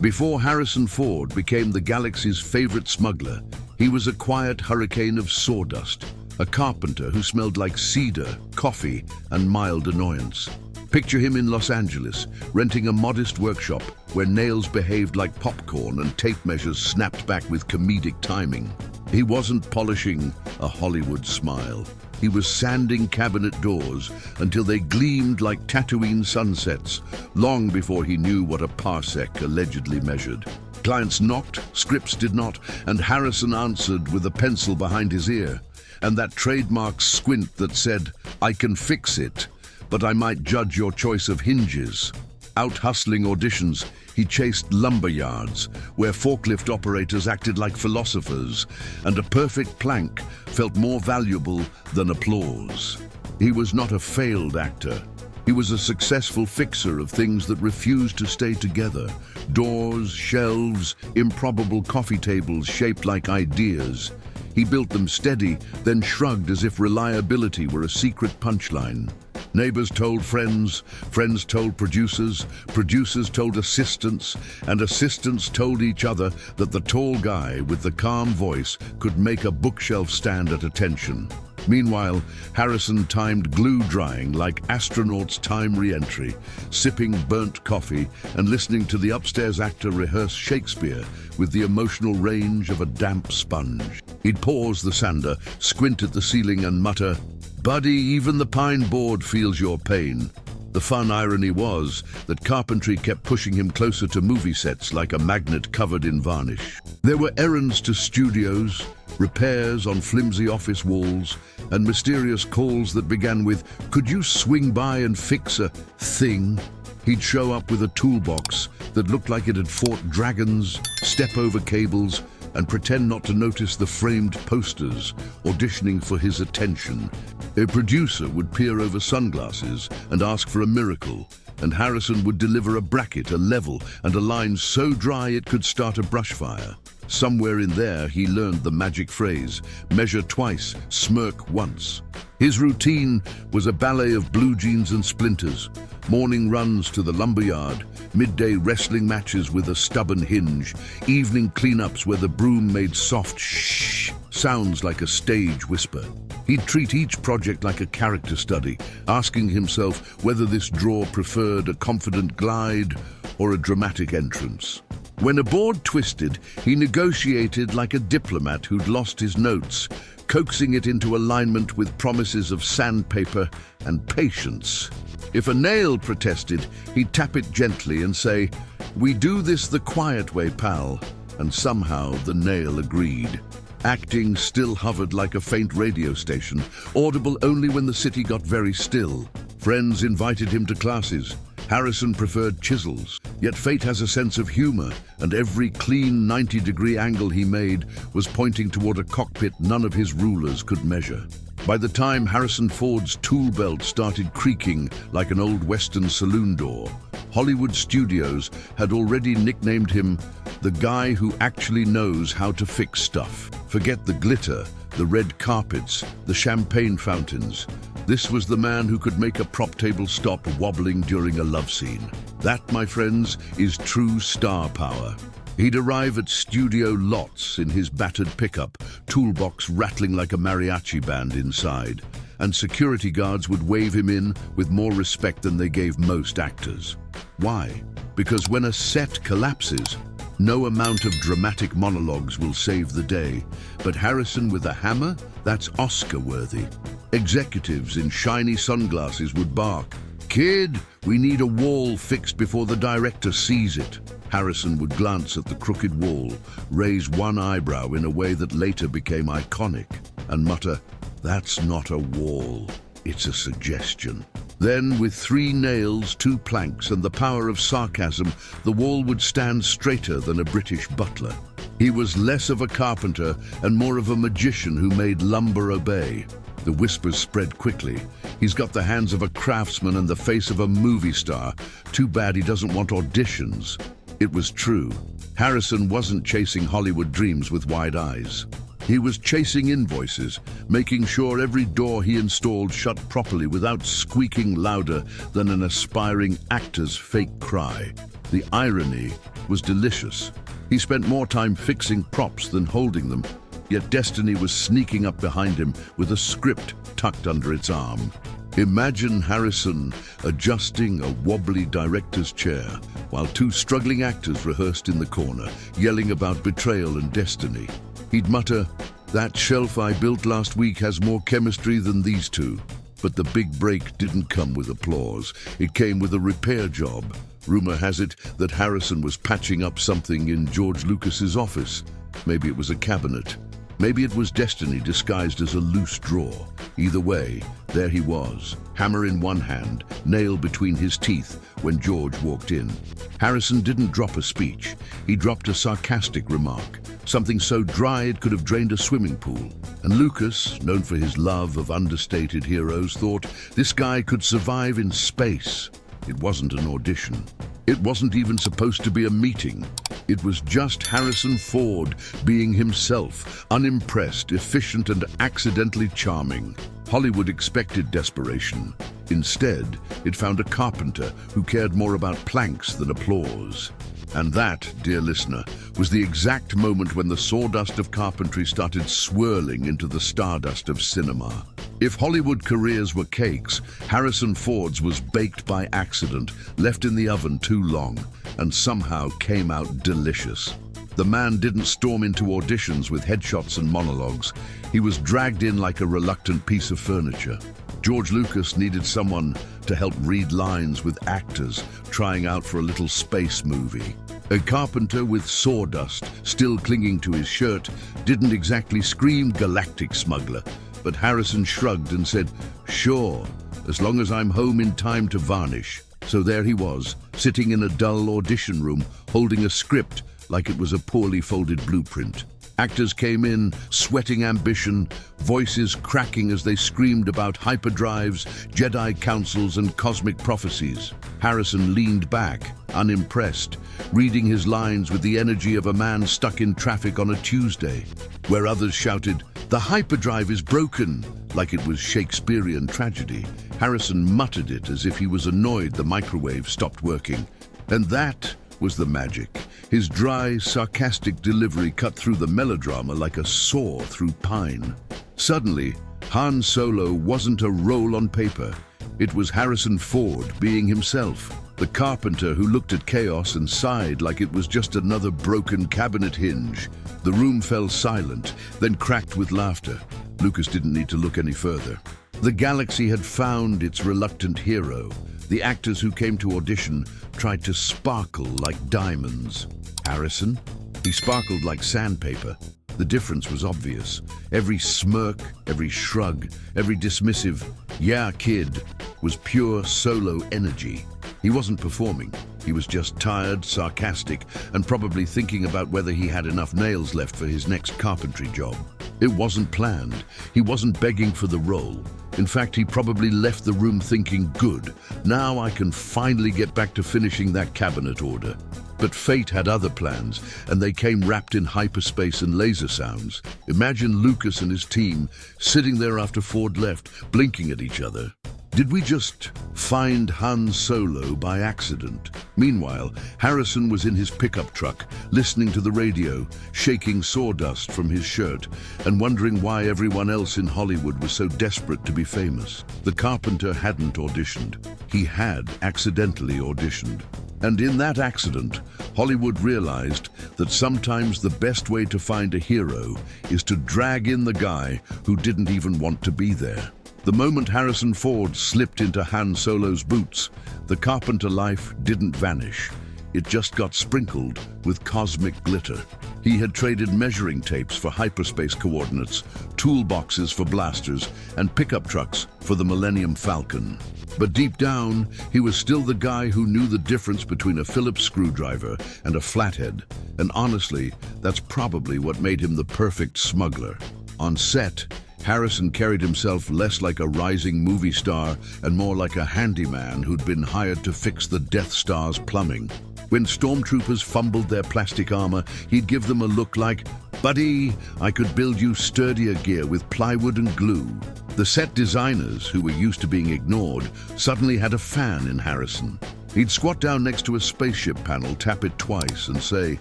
Before Harrison Ford became the galaxy's favorite smuggler, he was a quiet hurricane of sawdust, a carpenter who smelled like cedar, coffee, and mild annoyance. Picture him in Los Angeles, renting a modest workshop where nails behaved like popcorn and tape measures snapped back with comedic timing. He wasn't polishing a Hollywood smile. He was sanding cabinet doors until they gleamed like Tatooine sunsets, long before he knew what a parsec allegedly measured. Clients knocked, scripts did not, and Harrison answered with a pencil behind his ear, and that trademark squint that said, "I can fix it, but I might judge your choice of hinges." Out hustling auditions, he chased lumber yards, where forklift operators acted like philosophers, and a perfect plank felt more valuable than applause. He was not a failed actor. He was a successful fixer of things that refused to stay together. Doors, shelves, improbable coffee tables shaped like ideas. He built them steady, then shrugged as if reliability were a secret punchline. Neighbors told friends, friends told producers, producers told assistants, and assistants told each other that the tall guy with the calm voice could make a bookshelf stand at attention. Meanwhile, Harrison timed glue drying like astronauts time re-entry, sipping burnt coffee and listening to the upstairs actor rehearse Shakespeare with the emotional range of a damp sponge. He'd pause the sander, squint at the ceiling and mutter, "Buddy, even the pine board feels your pain." The fun irony was that carpentry kept pushing him closer to movie sets like a magnet covered in varnish. There were errands to studios, repairs on flimsy office walls, and mysterious calls that began with, "Could you swing by and fix a thing?" He'd show up with a toolbox that looked like it had fought dragons, step over cables, and pretend not to notice the framed posters auditioning for his attention. A producer would peer over sunglasses and ask for a miracle, and Harrison would deliver a bracket, a level, and a line so dry it could start a brush fire. Somewhere in there, he learned the magic phrase, measure twice, smirk once. His routine was a ballet of blue jeans and splinters, morning runs to the lumberyard, midday wrestling matches with a stubborn hinge, evening cleanups where the broom made soft shh sounds like a stage whisper. He'd treat each project like a character study, asking himself whether this drawer preferred a confident glide or a dramatic entrance. When a board twisted, he negotiated like a diplomat who'd lost his notes, coaxing it into alignment with promises of sandpaper and patience. If a nail protested, he'd tap it gently and say, "We do this the quiet way, pal," and somehow the nail agreed. Acting still hovered like a faint radio station, audible only when the city got very still. Friends invited him to classes. Harrison preferred chisels, yet fate has a sense of humor, and every clean 90-degree angle he made was pointing toward a cockpit none of his rulers could measure. By the time Harrison Ford's tool belt started creaking like an old Western saloon door, Hollywood studios had already nicknamed him the guy who actually knows how to fix stuff. Forget the glitter, the red carpets, the champagne fountains. This was the man who could make a prop table stop wobbling during a love scene. That, my friends, is true star power. He'd arrive at studio lots in his battered pickup, toolbox rattling like a mariachi band inside, and security guards would wave him in with more respect than they gave most actors. Why? Because when a set collapses, no amount of dramatic monologues will save the day. But Harrison with a hammer? That's Oscar-worthy. Executives in shiny sunglasses would bark, "Kid, we need a wall fixed before the director sees it." Harrison would glance at the crooked wall, raise one eyebrow in a way that later became iconic, and mutter, "That's not a wall, it's a suggestion." Then, with 3 nails, 2 planks, and the power of sarcasm, the wall would stand straighter than a British butler. He was less of a carpenter and more of a magician who made lumber obey. The whispers spread quickly. "He's got the hands of a craftsman and the face of a movie star. Too bad he doesn't want auditions." It was true. Harrison wasn't chasing Hollywood dreams with wide eyes. He was chasing invoices, making sure every door he installed shut properly without squeaking louder than an aspiring actor's fake cry. The irony was delicious. He spent more time fixing props than holding them, yet destiny was sneaking up behind him with a script tucked under its arm. Imagine Harrison adjusting a wobbly director's chair while two struggling actors rehearsed in the corner, yelling about betrayal and destiny. He'd mutter, "That shelf I built last week has more chemistry than these two." But the big break didn't come with applause. It came with a repair job. Rumor has it that Harrison was patching up something in George Lucas's office. Maybe it was a cabinet. Maybe it was destiny disguised as a loose drawer. Either way, there he was, hammer in one hand, nail between his teeth, when George walked in. Harrison didn't drop a speech. He dropped a sarcastic remark, something so dry it could have drained a swimming pool. And Lucas, known for his love of understated heroes, thought this guy could survive in space. It wasn't an audition. It wasn't even supposed to be a meeting. It was just Harrison Ford being himself, unimpressed, efficient, and accidentally charming. Hollywood expected desperation. Instead, it found a carpenter who cared more about planks than applause. And that, dear listener, was the exact moment when the sawdust of carpentry started swirling into the stardust of cinema. If Hollywood careers were cakes, Harrison Ford's was baked by accident, left in the oven too long, and somehow came out delicious. The man didn't storm into auditions with headshots and monologues. He was dragged in like a reluctant piece of furniture. George Lucas needed someone to help read lines with actors trying out for a little space movie. A carpenter with sawdust still clinging to his shirt didn't exactly scream galactic smuggler, but Harrison shrugged and said, "Sure, as long as I'm home in time to varnish." So there he was, sitting in a dull audition room, holding a script like it was a poorly folded blueprint. Actors came in, sweating ambition, voices cracking as they screamed about hyperdrives, Jedi councils, and cosmic prophecies. Harrison leaned back, unimpressed, reading his lines with the energy of a man stuck in traffic on a Tuesday, where others shouted, "The hyperdrive is broken," like it was Shakespearean tragedy. Harrison muttered it as if he was annoyed the microwave stopped working. And that was the magic. His dry, sarcastic delivery cut through the melodrama like a saw through pine. Suddenly, Han Solo wasn't a role on paper. It was Harrison Ford being himself, the carpenter who looked at chaos and sighed like it was just another broken cabinet hinge. The room fell silent, then cracked with laughter. Lucas didn't need to look any further. The galaxy had found its reluctant hero. The actors who came to audition tried to sparkle like diamonds. Harrison? He sparkled like sandpaper. The difference was obvious. Every smirk, every shrug, every dismissive, "Yeah, kid," was pure Solo energy. He wasn't performing. He was just tired, sarcastic, and probably thinking about whether he had enough nails left for his next carpentry job. It wasn't planned. He wasn't begging for the role. In fact, he probably left the room thinking, "Good, now I can finally get back to finishing that cabinet order." But fate had other plans, and they came wrapped in hyperspace and laser sounds. Imagine Lucas and his team sitting there after Ford left, blinking at each other. Did we just find Han Solo by accident? Meanwhile, Harrison was in his pickup truck, listening to the radio, shaking sawdust from his shirt, and wondering why everyone else in Hollywood was so desperate to be famous. The carpenter hadn't auditioned. He had accidentally auditioned. And in that accident, Hollywood realized that sometimes the best way to find a hero is to drag in the guy who didn't even want to be there. The moment Harrison Ford slipped into Han Solo's boots, the carpenter life didn't vanish. It just got sprinkled with cosmic glitter. He had traded measuring tapes for hyperspace coordinates, toolboxes for blasters, and pickup trucks for the Millennium Falcon. But deep down, he was still the guy who knew the difference between a Phillips screwdriver and a flathead. And honestly, that's probably what made him the perfect smuggler. On set, Harrison carried himself less like a rising movie star and more like a handyman who'd been hired to fix the Death Star's plumbing. When stormtroopers fumbled their plastic armor, he'd give them a look like, "Buddy, I could build you sturdier gear with plywood and glue." The set designers, who were used to being ignored, suddenly had a fan in Harrison. He'd squat down next to a spaceship panel, tap it twice, and say,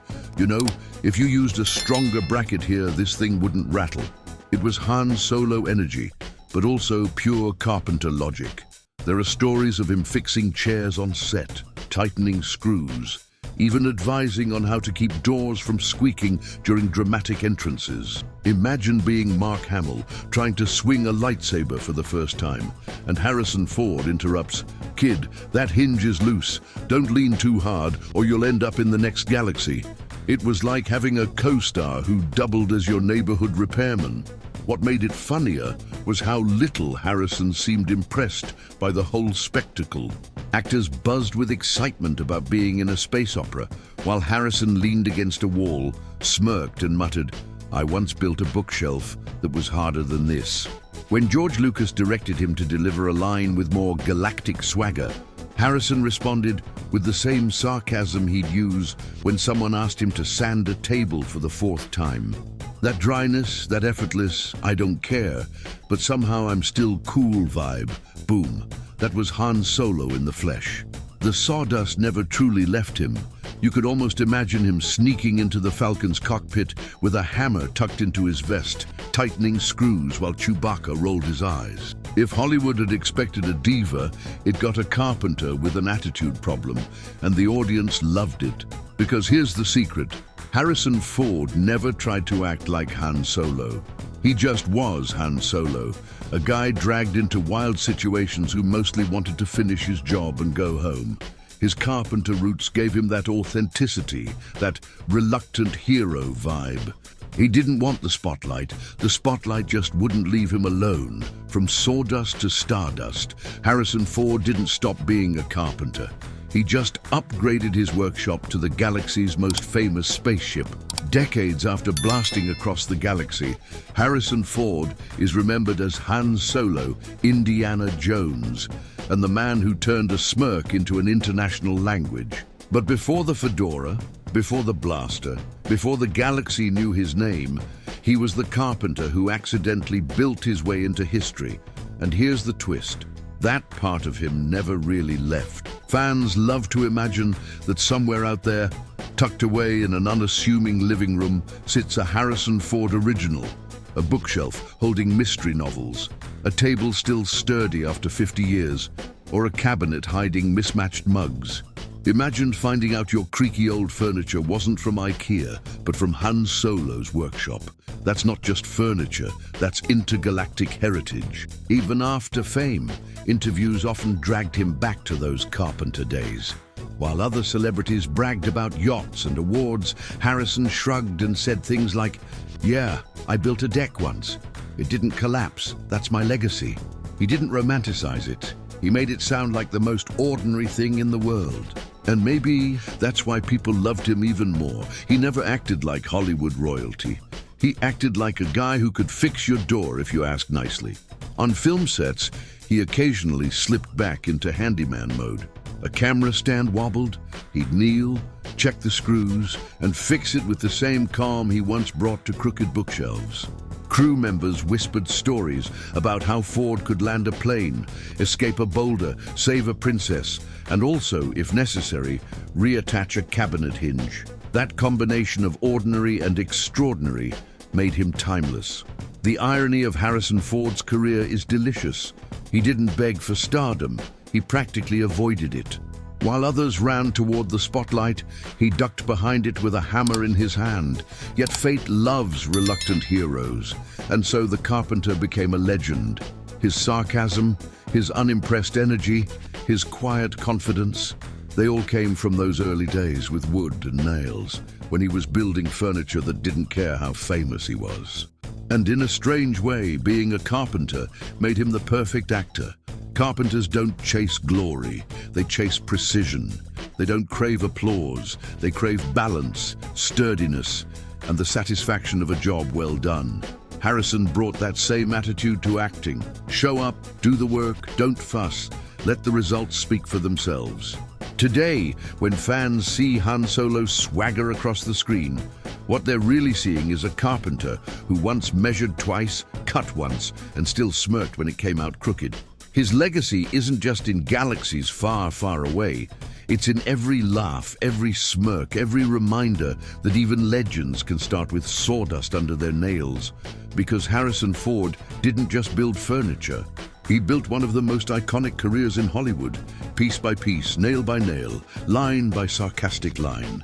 "You know, if you used a stronger bracket here, this thing wouldn't rattle." It was Han Solo energy, but also pure Carpenter logic. There are stories of him fixing chairs on set, tightening screws, even advising on how to keep doors from squeaking during dramatic entrances. Imagine being Mark Hamill trying to swing a lightsaber for the first time, and Harrison Ford interrupts, "Kid, that hinge is loose. Don't lean too hard or you'll end up in the next galaxy." It was like having a co-star who doubled as your neighborhood repairman. What made it funnier was how little Harrison seemed impressed by the whole spectacle. Actors buzzed with excitement about being in a space opera, while Harrison leaned against a wall, smirked and muttered, "I once built a bookshelf that was harder than this." When George Lucas directed him to deliver a line with more galactic swagger, Harrison responded with the same sarcasm he'd use when someone asked him to sand a table for the 4th time. That dryness, that effortless, "I don't care, but somehow I'm still cool" vibe, boom, that was Han Solo in the flesh. The sawdust never truly left him. You could almost imagine him sneaking into the Falcon's cockpit with a hammer tucked into his vest, tightening screws while Chewbacca rolled his eyes. If Hollywood had expected a diva, it got a Carpenter with an attitude problem, and the audience loved it. Because here's the secret: Harrison Ford never tried to act like Han Solo. He just was Han Solo, a guy dragged into wild situations who mostly wanted to finish his job and go home. His Carpenter roots gave him that authenticity, that reluctant hero vibe. He didn't want the spotlight just wouldn't leave him alone. From sawdust to stardust, Harrison Ford didn't stop being a Carpenter. He just upgraded his workshop to the galaxy's most famous spaceship. Decades after blasting across the galaxy, Harrison Ford is remembered as Han Solo, Indiana Jones, and the man who turned a smirk into an international language. But before the fedora, before the blaster, before the galaxy knew his name, he was the Carpenter who accidentally built his way into history. And here's the twist: that part of him never really left. Fans love to imagine that somewhere out there, tucked away in an unassuming living room, sits a Harrison Ford original, a bookshelf holding mystery novels, a table still sturdy after 50 years, or a cabinet hiding mismatched mugs. Imagine finding out your creaky old furniture wasn't from IKEA, but from Han Solo's workshop. That's not just furniture, that's intergalactic heritage. Even after fame, interviews often dragged him back to those Carpenter days. While other celebrities bragged about yachts and awards, Harrison shrugged and said things like, "Yeah, I built a deck once. It didn't collapse. That's my legacy." He didn't romanticize it. He made it sound like the most ordinary thing in the world. And maybe that's why people loved him even more. He never acted like Hollywood royalty. He acted like a guy who could fix your door if you asked nicely. On film sets, he occasionally slipped back into handyman mode. A camera stand wobbled, he'd kneel, check the screws, and fix it with the same calm he once brought to crooked bookshelves. Crew members whispered stories about how Ford could land a plane, escape a boulder, save a princess, and also, if necessary, reattach a cabinet hinge. That combination of ordinary and extraordinary made him timeless. The irony of Harrison Ford's career is delicious. He didn't beg for stardom, he practically avoided it. While others ran toward the spotlight, he ducked behind it with a hammer in his hand. Yet fate loves reluctant heroes, and so the Carpenter became a legend. His sarcasm, his unimpressed energy, his quiet confidence, they all came from those early days with wood and nails, when he was building furniture that didn't care how famous he was. And in a strange way, being a Carpenter made him the perfect actor. Carpenters don't chase glory, they chase precision. They don't crave applause, they crave balance, sturdiness, and the satisfaction of a job well done. Harrison brought that same attitude to acting. Show up, do the work, don't fuss, let the results speak for themselves. Today, when fans see Han Solo swagger across the screen, what they're really seeing is a Carpenter who once measured twice, cut once, and still smirked when it came out crooked. His legacy isn't just in galaxies far, far away. It's in every laugh, every smirk, every reminder that even legends can start with sawdust under their nails. Because Harrison Ford didn't just build furniture. He built one of the most iconic careers in Hollywood, piece by piece, nail by nail, line by sarcastic line.